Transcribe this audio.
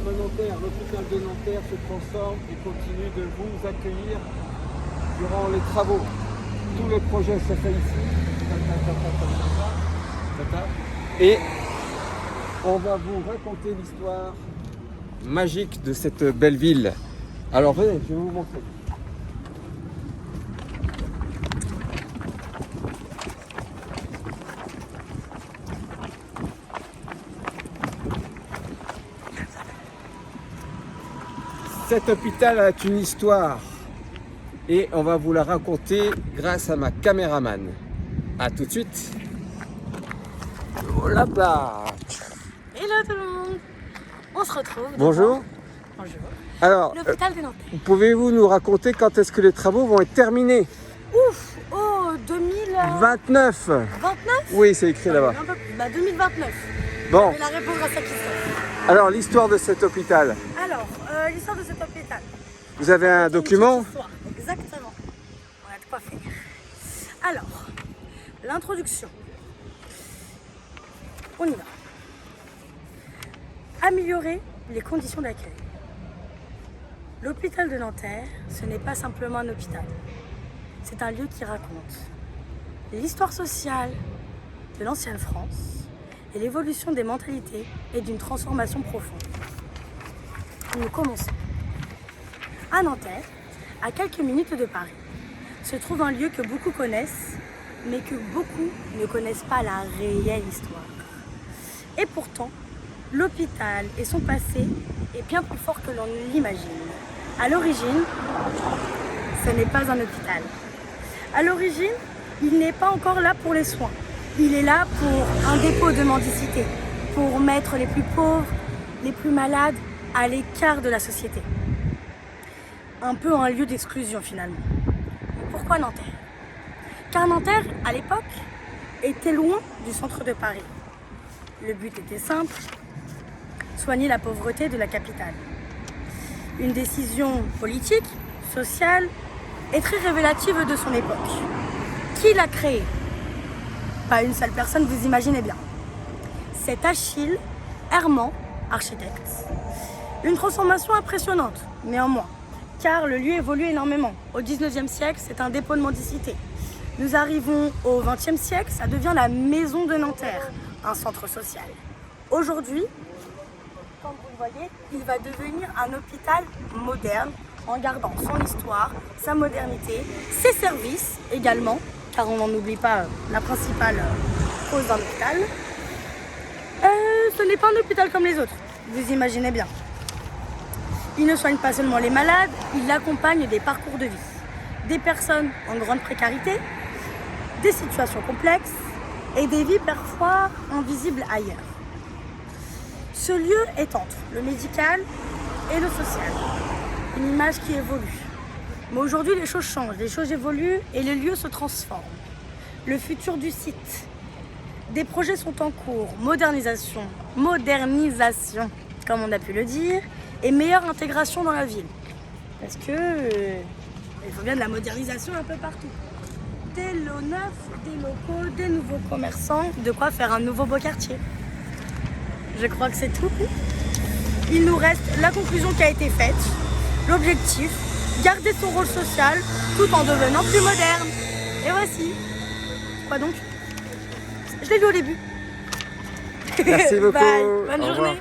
à Nanterre, l'hôpital de Nanterre se transforme et continue de vous accueillir durant les travaux. Tout le projet se fait ici. Et on va vous raconter l'histoire magique de cette belle ville. Alors venez, je vais vous montrer. Cet hôpital a une histoire et on va vous la raconter grâce à ma caméraman. A tout de suite. Oh là là. Hello tout le monde. On se retrouve. Bonjour. Bonjour. Alors, L'hôpital de Nanterre. pouvez-vous nous raconter quand est-ce que les travaux vont être terminés? Ouf. Oh, 2029. 29. Oui, c'est écrit là-bas. 2029. Bon, Je vais la répondre à ça qui sort. alors l'histoire de cet hôpital. Alors, l'histoire de cet hôpital. Vous avez un document? Une petite histoire. Exactement. On a de quoi faire. Alors, l'introduction. On y va. Améliorer les conditions d'accueil. L'hôpital de Nanterre, ce n'est pas simplement un hôpital. C'est un lieu qui raconte l'histoire sociale de l'ancienne France et l'évolution des mentalités et d'une transformation profonde. Nous commençons. À Nanterre, à quelques minutes de Paris, se trouve un lieu que beaucoup connaissent, mais que beaucoup ne connaissent pas la réelle histoire. Et pourtant, l'hôpital et son passé est bien plus fort que l'on ne l'imagine. À l'origine, ce n'est pas un hôpital. À l'origine, il n'est pas encore là pour les soins. Il est là pour un dépôt de mendicité, pour mettre les plus pauvres, les plus malades à l'écart de la société. Un peu un lieu d'exclusion finalement. Pourquoi Nanterre? Car Nanterre, à l'époque, était loin du centre de Paris. Le but était simple, soigner la pauvreté de la capitale. Une décision politique, sociale et très révélative de son époque. Qui l'a créée? Pas une seule personne, vous imaginez bien. C'est Achille Hermann, architecte. Une transformation impressionnante, néanmoins, car le lieu évolue énormément. Au 19e siècle, c'est un dépôt de mendicité. Nous arrivons au 20e siècle, ça devient la maison de Nanterre, un centre social. Aujourd'hui, comme vous le voyez, il va devenir un hôpital moderne en gardant son histoire, sa modernité, ses services également, car on n'en oublie pas la principale cause d'un hôpital. Ce n'est pas un hôpital comme les autres, vous imaginez bien. Il ne soigne pas seulement les malades, il accompagne des parcours de vie, des personnes en grande précarité, des situations complexes et des vies parfois invisibles ailleurs. Ce lieu est entre le médical et le social, une image qui évolue. Mais aujourd'hui, les choses changent, les choses évoluent et le lieu se transforme. Le futur du site. Des projets sont en cours, modernisation, comme on a pu le dire, et meilleure intégration dans la ville. Parce que il faut bien de la modernisation un peu partout. Des lots neufs, des locaux, des nouveaux commerçants, de quoi faire un nouveau beau quartier. Je crois que c'est tout. Il nous reste la conclusion qui a été faite, l'objectif, garder son rôle social tout en devenant plus moderne. Et voici. Quoi donc? Je l'ai lu au début. Merci beaucoup. Bye. Bonne Au journée. revoir.